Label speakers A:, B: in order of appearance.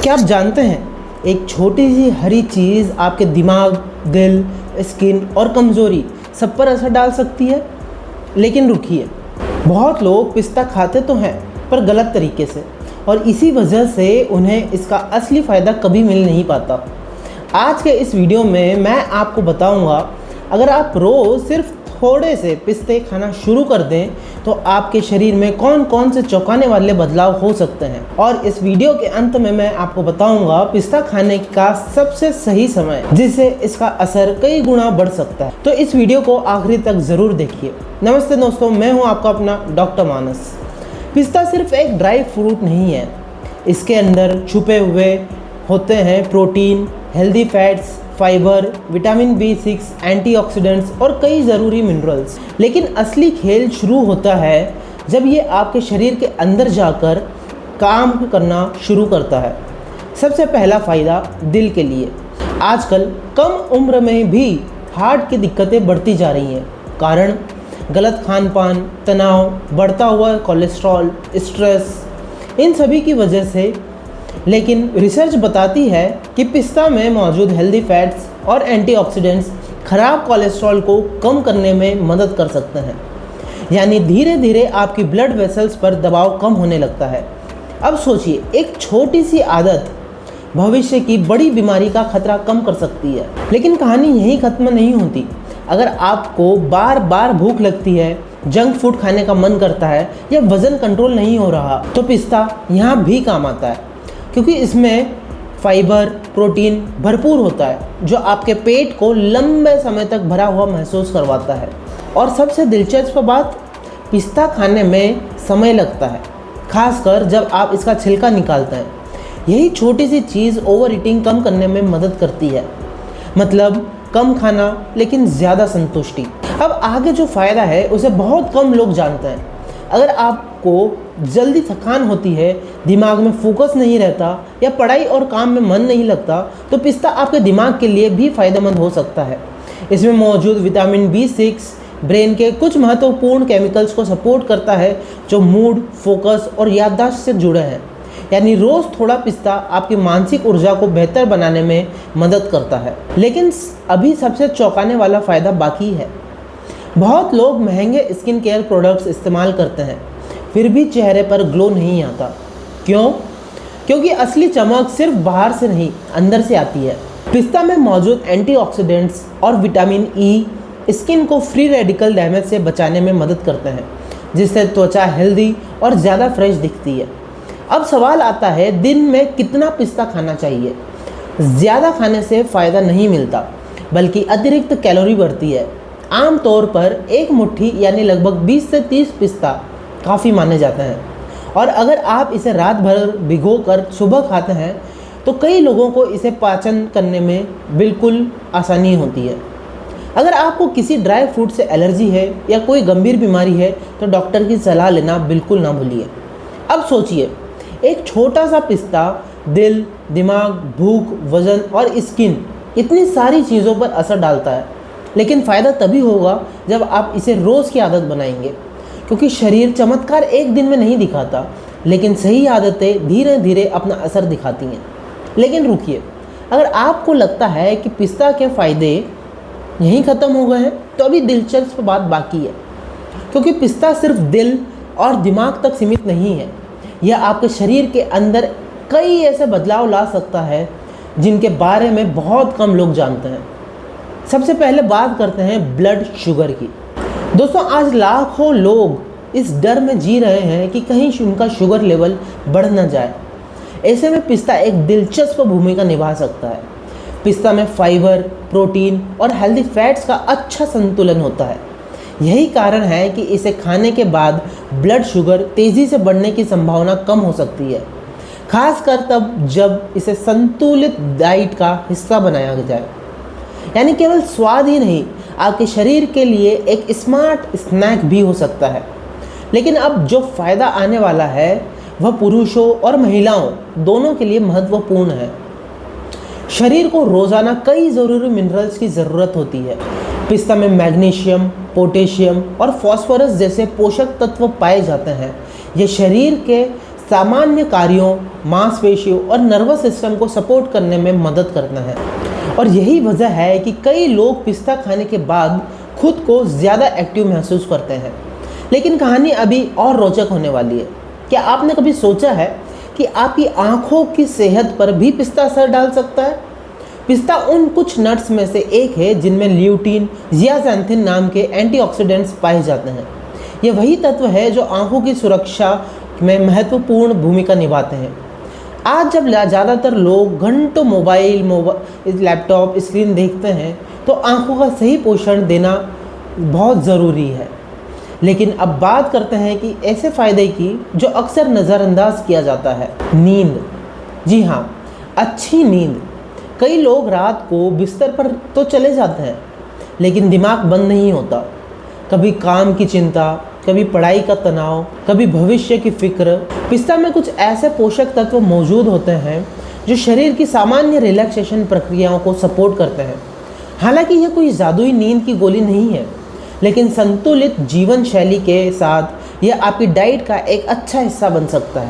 A: क्या आप जानते हैं, एक छोटी सी हरी चीज़ आपके दिमाग, दिल, स्किन और कमज़ोरी सब पर असर डाल सकती है। लेकिन रुकिए, बहुत लोग पिस्ता खाते तो हैं पर गलत तरीके से, और इसी वजह से उन्हें इसका असली फ़ायदा कभी मिल नहीं पाता। आज के इस वीडियो में मैं आपको बताऊंगा, अगर आप रोज़ सिर्फ थोड़े से पिस्ते खाना शुरू कर दें तो आपके शरीर में कौन कौन से चौंकाने वाले बदलाव हो सकते हैं। और इस वीडियो के अंत में मैं आपको बताऊंगा पिस्ता खाने का सबसे सही समय, जिससे इसका असर कई गुना बढ़ सकता है। तो इस वीडियो को आखिरी तक ज़रूर देखिए। नमस्ते दोस्तों, मैं हूं आपका अपना डॉक्टर मानस। पिस्ता सिर्फ एक ड्राई फ्रूट नहीं है, इसके अंदर छुपे हुए होते हैं protein, healthy fats, fibre, vitamin B6, antioxidants और कई ज़रूरी मिनरल्स। लेकिन असली खेल शुरू होता है जब ये आपके शरीर के अंदर जाकर काम करना शुरू करता है। सबसे पहला फ़ायदा दिल के लिए। आजकल कम उम्र में भी हार्ट की दिक्कतें बढ़ती जा रही हैं। कारण गलत खान पान, तनाव, बढ़ता हुआ कोलेस्ट्रॉल, स्ट्रेस, इन सभी की वजह से। लेकिन रिसर्च बताती है कि पिस्ता में मौजूद हेल्दी फैट्स और एंटीऑक्सीडेंट्स खराब कोलेस्ट्रॉल को कम करने में मदद कर सकते हैं। यानी धीरे धीरे आपकी ब्लड वेसल्स पर दबाव कम होने लगता है। अब सोचिए, एक छोटी सी आदत भविष्य की बड़ी बीमारी का खतरा कम कर सकती है। लेकिन कहानी यहीं ख़त्म नहीं होती। अगर आपको बार बार भूख लगती है, जंक फूड खाने का मन करता है या वज़न कंट्रोल नहीं हो रहा, तो पिस्ता यहाँ भी काम आता है, क्योंकि इसमें फाइबर, प्रोटीन भरपूर होता है जो आपके पेट को लंबे समय तक भरा हुआ महसूस करवाता है। और सबसे दिलचस्प बात, पिस्ता खाने में समय लगता है, खासकर जब आप इसका छिलका निकालते हैं। यही छोटी सी चीज़ ओवर ईटिंग कम करने में मदद करती है। मतलब कम खाना लेकिन ज़्यादा संतुष्टि। अब आगे जो फ़ायदा है उसे बहुत कम लोग जानते हैं। अगर आपको जल्दी थकान होती है, दिमाग में फोकस नहीं रहता या पढ़ाई और काम में मन नहीं लगता, तो पिस्ता आपके दिमाग के लिए भी फ़ायदेमंद हो सकता है। इसमें मौजूद विटामिन B6 ब्रेन के कुछ महत्वपूर्ण केमिकल्स को सपोर्ट करता है जो मूड, फोकस और याददाश्त से जुड़े हैं। यानी रोज़ थोड़ा पिस्ता आपकी मानसिक ऊर्जा को बेहतर बनाने में मदद करता है। लेकिन अभी सबसे चौंकाने वाला फ़ायदा बाकी है। बहुत लोग महंगे स्किन केयर प्रोडक्ट्स इस्तेमाल करते हैं, फिर भी चेहरे पर ग्लो नहीं आता। क्यों? क्योंकि असली चमक सिर्फ बाहर से नहीं, अंदर से आती है। पिस्ता में मौजूद एंटीऑक्सीडेंट्स और विटामिन E स्किन को फ्री रेडिकल डैमेज से बचाने में मदद करते हैं, जिससे त्वचा हेल्दी और ज़्यादा फ्रेश दिखती है। अब सवाल आता है, दिन में कितना पिस्ता खाना चाहिए? ज़्यादा खाने से फ़ायदा नहीं मिलता, बल्कि अतिरिक्त कैलोरी बढ़ती है। आम तौर पर एक मुट्ठी यानी लगभग 20 से 30 पिस्ता काफ़ी माने जाते हैं। और अगर आप इसे रात भर भिगोकर सुबह खाते हैं तो कई लोगों को इसे पाचन करने में बिल्कुल आसानी होती है। अगर आपको किसी ड्राई फ्रूट से एलर्जी है या कोई गंभीर बीमारी है तो डॉक्टर की सलाह लेना बिल्कुल ना भूलिए। अब सोचिए, एक छोटा सा पिस्ता दिल, दिमाग, भूख, वज़न और स्किन, इतनी सारी चीज़ों पर असर डालता है। लेकिन फ़ायदा तभी होगा जब आप इसे रोज़ की आदत बनाएंगे, क्योंकि शरीर चमत्कार एक दिन में नहीं दिखाता, लेकिन सही आदतें धीरे धीरे अपना असर दिखाती हैं। लेकिन रुकिए, अगर आपको लगता है कि पिस्ता के फ़ायदे यहीं ख़त्म हो गए हैं, तो अभी दिलचस्प बात बाकी है। क्योंकि पिस्ता सिर्फ दिल और दिमाग तक सीमित नहीं है, यह आपके शरीर के अंदर कई ऐसे बदलाव ला सकता है जिनके बारे में बहुत कम लोग जानते हैं। सबसे पहले बात करते हैं ब्लड शुगर की। दोस्तों, आज लाखों लोग इस डर में जी रहे हैं कि कहीं उनका शुगर लेवल बढ़ न जाए। ऐसे में पिस्ता एक दिलचस्प भूमिका निभा सकता है। पिस्ता में फाइबर, प्रोटीन और हेल्दी फैट्स का अच्छा संतुलन होता है। यही कारण है कि इसे खाने के बाद ब्लड शुगर तेज़ी से बढ़ने की संभावना कम हो सकती है, खासकर तब जब इसे संतुलित डाइट का हिस्सा बनाया जाए। यानी केवल स्वाद ही नहीं, आपके शरीर के लिए एक स्मार्ट स्नैक भी हो सकता है। लेकिन अब जो फ़ायदा आने वाला है वह पुरुषों और महिलाओं दोनों के लिए महत्वपूर्ण है। शरीर को रोज़ाना कई ज़रूरी मिनरल्स की ज़रूरत होती है। पिस्ता में मैग्नीशियम, पोटेशियम और फास्फोरस जैसे पोषक तत्व पाए जाते हैं। ये शरीर के सामान्य कार्यों, मांसपेशियों और नर्वस सिस्टम को सपोर्ट करने में मदद करता है। और यही वजह है कि कई लोग पिस्ता खाने के बाद खुद को ज़्यादा एक्टिव महसूस करते हैं। लेकिन कहानी अभी और रोचक होने वाली है। क्या आपने कभी सोचा है कि आपकी आँखों की सेहत पर भी पिस्ता असर डाल सकता है? पिस्ता उन कुछ नट्स में से एक है जिनमें ल्यूटीन, ज़ियाज़ैंथिन नाम के एंटीऑक्सीडेंट्स पाए जाते हैं। ये वही तत्व है जो आँखों की सुरक्षा में महत्वपूर्ण भूमिका निभाते हैं। आज जब ज़्यादातर लोग घंटों मोबाइल लैपटॉप स्क्रीन देखते हैं तो आँखों का सही पोषण देना बहुत ज़रूरी है। लेकिन अब बात करते हैं कि ऐसे फ़ायदे की जो अक्सर नज़रअंदाज किया जाता है। नींद। जी हाँ, अच्छी नींद। कई लोग रात को बिस्तर पर तो चले जाते हैं लेकिन दिमाग बंद नहीं होता। कभी काम की चिंता, कभी पढ़ाई का तनाव, कभी भविष्य की फिक्र। पिस्ता में कुछ ऐसे पोषक तत्व मौजूद होते हैं जो शरीर की सामान्य रिलैक्सेशन प्रक्रियाओं को सपोर्ट करते हैं। हालांकि यह कोई जादुई नींद की गोली नहीं है, लेकिन संतुलित जीवन शैली के साथ यह आपकी डाइट का एक अच्छा हिस्सा बन सकता है।